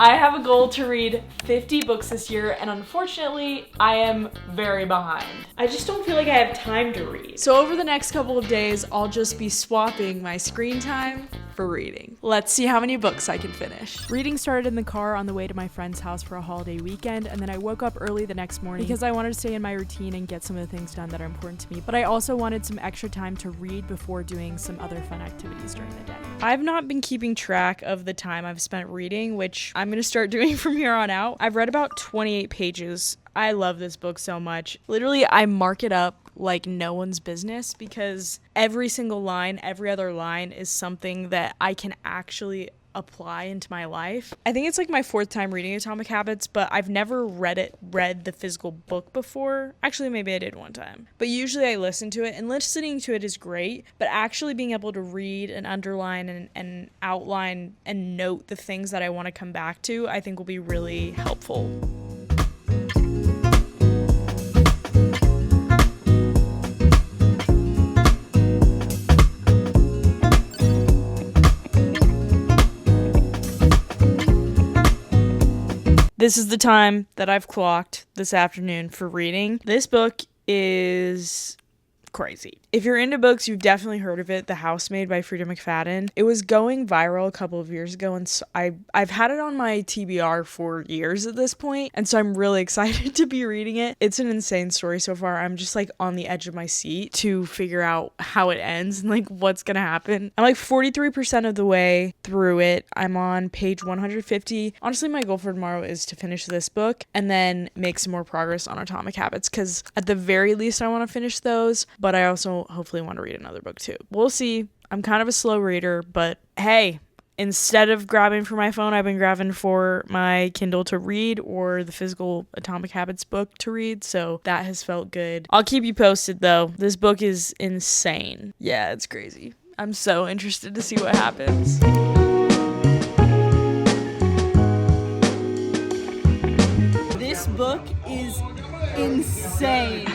I have a goal to read 50 books this year, and unfortunately, I am very behind. I just don't feel like I have time to read. So over the next couple of days, I'll just be swapping my screen time for reading. Let's see how many books I can finish. Reading started in the car on the way to my friend's house for a holiday weekend, and then I woke up early the next morning because I wanted to stay in my routine and get some of the things done that are important to me, but I also wanted some extra time to read before doing some other fun activities during the day. I've not been keeping track of the time I've spent reading, which I'm gonna start doing from here on out. I've read about 28 pages. I love this book so much. Literally, I mark it up like no one's business because every single line, every other line is something that I can actually apply into my life. I think it's like my 4th time reading Atomic Habits, but I've never read the physical book before. Actually, maybe I did one time. But usually I listen to it, and listening to it is great, but actually being able to read and underline and outline and note the things that I want to come back to, I think will be really helpful. This is the time that I've clocked this afternoon for reading. This book is crazy. If you're into books, you've definitely heard of it, The Housemaid by Frida McFadden. It was going viral a couple of years ago, and so I've had it on my TBR for years at this point, and so I'm really excited to be reading it. It's an insane story so far. I'm just like on the edge of my seat to figure out how it ends and like what's gonna happen. I'm like 43% of the way through it. I'm on page 150. Honestly, my goal for tomorrow is to finish this book and then make some more progress on Atomic Habits, because at the very least I want to finish those, but I also hopefully want to read another book too. We'll see. I'm kind of a slow reader, but hey, instead of grabbing for my phone, I've been grabbing for my Kindle to read or the physical Atomic Habits book to read, so that has felt good. I'll keep you posted though. This book is insane. Yeah, it's crazy. I'm so interested to see what happens. This book is insane.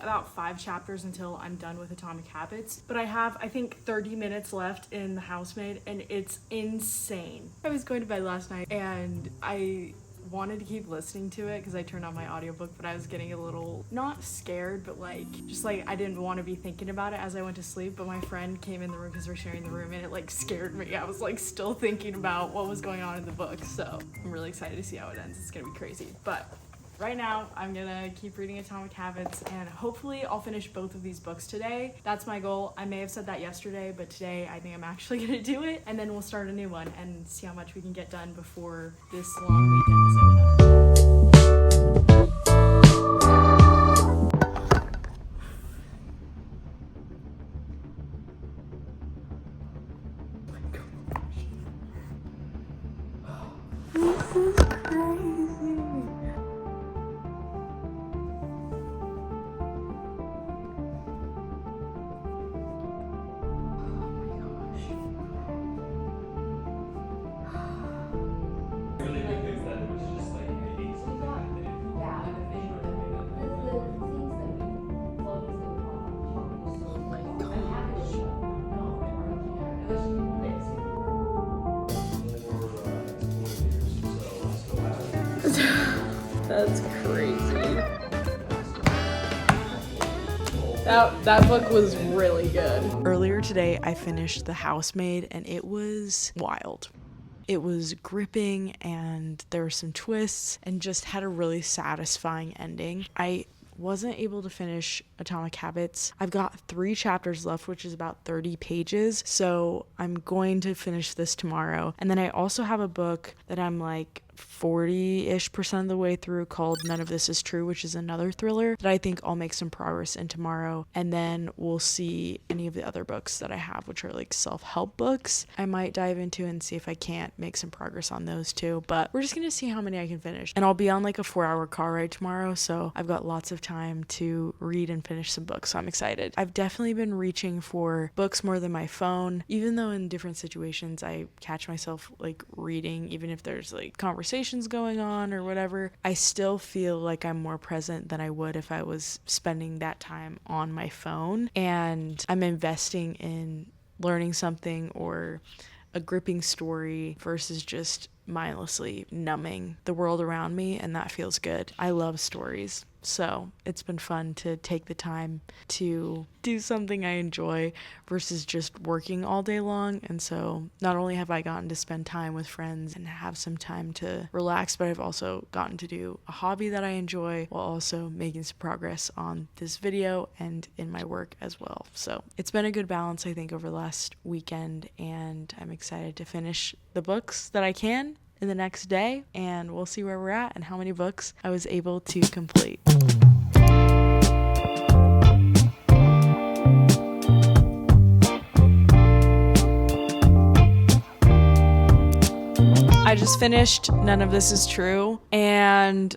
About 5 chapters until I'm done with Atomic Habits, but I have, I think, 30 minutes left in The Housemaid, and it's insane. I was going to bed last night and I wanted to keep listening to it because I turned on my audiobook, but I was getting a little, not scared, but like, just like I didn't want to be thinking about it as I went to sleep, but my friend came in the room because we're sharing the room, and it like scared me. I was like still thinking about what was going on in the book, so I'm really excited to see how it ends. It's gonna be crazy, but right now, I'm gonna keep reading Atomic Habits, and hopefully I'll finish both of these books today. That's my goal. I may have said that yesterday, but today I think I'm actually gonna do it, and then we'll start a new one and see how much we can get done before this long weekend is over. This is crazy. That's crazy. That book was really good. Earlier today, I finished The Housemaid, and it was wild. It was gripping, and there were some twists, and just had a really satisfying ending. I wasn't able to finish Atomic Habits. I've got 3 chapters left, which is about 30 pages, so I'm going to finish this tomorrow. And then I also have a book that I'm like 40-ish% of the way through called None of This Is True, which is another thriller that I think I'll make some progress in tomorrow. And then we'll see any of the other books that I have, which are like self-help books. I might dive into and see if I can't make some progress on those too, but we're just gonna see how many I can finish. And I'll be on like a 4-hour car ride tomorrow, so I've got lots of time to read and finish some books, so I'm excited. I've definitely been reaching for books more than my phone, even though in different situations I catch myself like reading, even if there's like conversation conversations going on or whatever, I still feel like I'm more present than I would if I was spending that time on my phone, and I'm investing in learning something or a gripping story versus just mindlessly numbing the world around me, and that feels good. I love stories. So it's been fun to take the time to do something I enjoy versus just working all day long. And so not only have I gotten to spend time with friends and have some time to relax, but I've also gotten to do a hobby that I enjoy while also making some progress on this video and in my work as well. So it's been a good balance, I think, over the last weekend, and I'm excited to finish the books that I can in the next day, and we'll see where we're at and how many books I was able to complete. I just finished None of This Is True, and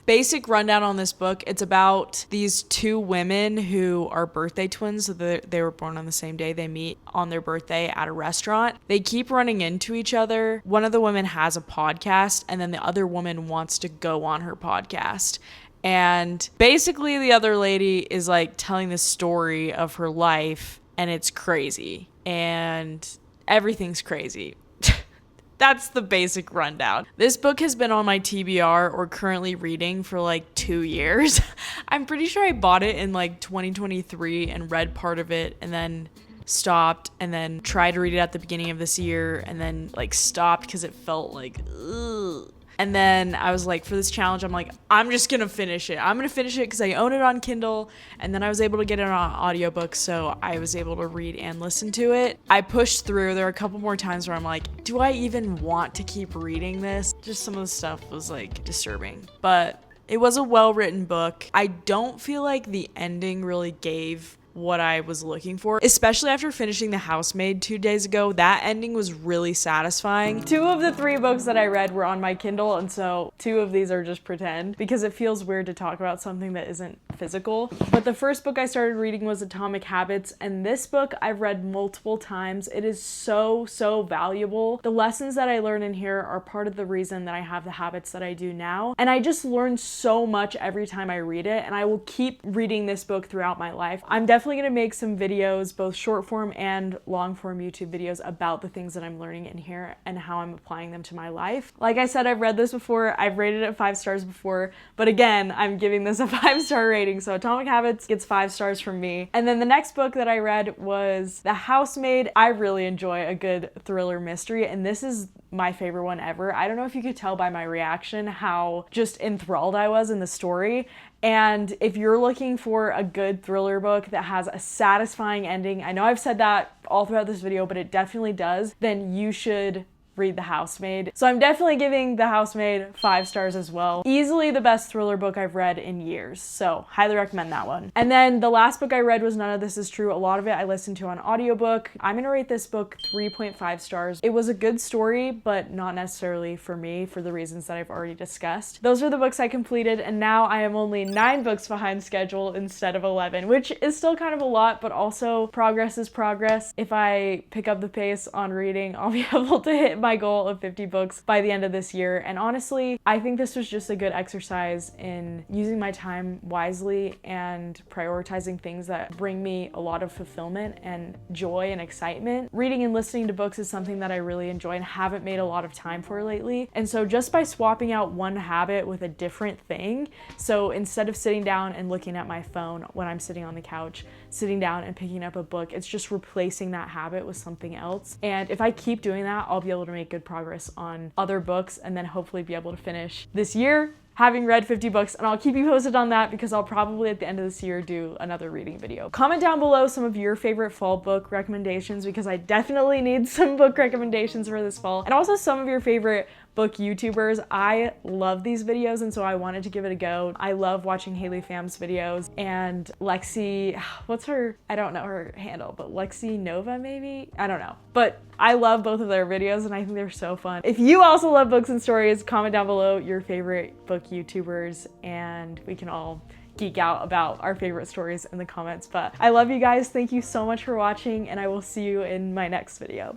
basic rundown on this book, it's about these two women who are birthday twins. So they were born on the same day. They meet on their birthday at a restaurant. They keep running into each other. One of the women has a podcast, and then the other woman wants to go on her podcast. And basically the other lady is like telling the story of her life, and it's crazy. And everything's crazy. That's the basic rundown. This book has been on my TBR or currently reading for like 2 years. I'm pretty sure I bought it in like 2023 and read part of it and then stopped, and then tried to read it at the beginning of this year and then like stopped because it felt like ugh. And then I was like, for this challenge, I'm like, I'm just gonna finish it. I'm gonna finish it because I own it on Kindle, and then I was able to get it on audiobook, so I was able to read and listen to it. I pushed through. There were a couple more times where I'm like, do I even want to keep reading this? Just some of the stuff was like disturbing, but it was a well-written book. I don't feel like the ending really gave what I was looking for, especially after finishing The Housemaid 2 days ago. That ending was really satisfying. 2 of the 3 books that I read were on my Kindle, and so 2 of these are just pretend because it feels weird to talk about something that isn't physical. But the first book I started reading was Atomic Habits, and this book I've read multiple times. It is so valuable. The lessons that I learn in here are part of the reason that I have the habits that I do now, and I just learn so much every time I read it, and I will keep reading this book throughout my life. I'm definitely gonna make some videos, both short form and long form YouTube videos, about the things that I'm learning in here and how I'm applying them to my life. Like I said, I've read this before, I've rated it 5 stars before, but again, I'm giving this a 5-star rating, so Atomic Habits gets 5 stars from me. And then the next book that I read was The Housemaid. I really enjoy a good thriller mystery, and this is my favorite one ever. I don't know if you could tell by my reaction how just enthralled I was in the story. And if you're looking for a good thriller book that has a satisfying ending, I know I've said that all throughout this video, but it definitely does, then you should read The Housemaid. So I'm definitely giving The Housemaid 5 stars as well. Easily the best thriller book I've read in years, so highly recommend that one. And then the last book I read was None of This Is True. A lot of it I listened to on audiobook. I'm gonna rate this book 3.5 stars. It was a good story, but not necessarily for me for the reasons that I've already discussed. Those are the books I completed, and now I am only 9 books behind schedule instead of 11, which is still kind of a lot, but also progress is progress. If I pick up the pace on reading, I'll be able to hit my goal of 50 books by the end of this year. And honestly, I think this was just a good exercise in using my time wisely and prioritizing things that bring me a lot of fulfillment and joy and excitement. Reading and listening to books is something that I really enjoy and haven't made a lot of time for lately. And so just by swapping out one habit with a different thing, so instead of sitting down and looking at my phone when I'm sitting on the couch, sitting down and picking up a book, it's just replacing that habit with something else. And if I keep doing that, I'll be able to make good progress on other books and then hopefully be able to finish this year having read 50 books, and I'll keep you posted on that because I'll probably at the end of this year do another reading video. Comment down below some of your favorite fall book recommendations because I definitely need some book recommendations for this fall, and also some of your favorite book YouTubers. I love these videos, and so I wanted to give it a go. I love watching Haley Pham's videos, and Lexi, what's her, I don't know her handle, but Lexi Nova maybe? I don't know. But I love both of their videos and I think they're so fun. If you also love books and stories, comment down below your favorite book YouTubers and we can all geek out about our favorite stories in the comments. But I love you guys. Thank you so much for watching, and I will see you in my next video.